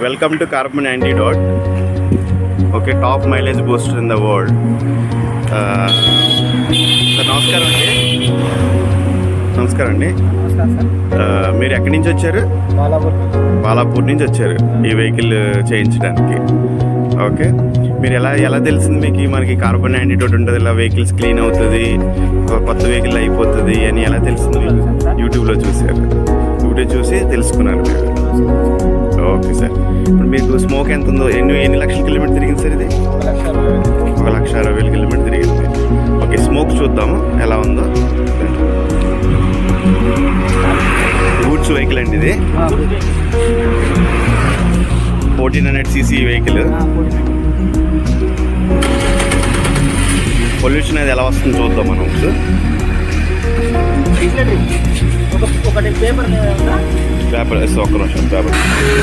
Welcome to Carbon Antidote. Okay, top mileage booster in the world. Sir నమస్కారం అండి. నమస్కారం అండి. మీరు ఎక్కడి నుంచి వచ్చారు? బాలాపూర్ నుంచి వచ్చారు ఈ వెహికల్ చేయించడానికి. ఓకే, మీరు ఎలా తెలిసింది మీకు మనకి కార్బన్ యాంటీడోట్ ఉంటుంది, ఇలా వెహికల్స్ క్లీన్ అవుతుంది, కొత్త వెహికల్ అయిపోతుంది అని ఎలా తెలిసింది మీకు? యూట్యూబ్లో చూసారు, యూట్యూబ్ చూసి తెలుసుకున్నారు మీరు. ఓకే సార్, ఇప్పుడు మీకు స్మోక్ ఎంత ఉందో, ఎన్ని లక్షల కిలోమీటర్ తిరిగింది సార్? ఇది 1,60,000 కిలోమీటర్ తిరిగింది. ఓకే, స్మోక్ చూద్దాము ఎలా ఉందో. గూడ్స్ వెహికల్ అండి ఇది, 1400 cc వెహికల్. పొల్యూషన్ అనేది ఎలా వస్తుందో చూద్దాం మనం. పేపర్ ఒక్క నిమిషం, పేపర్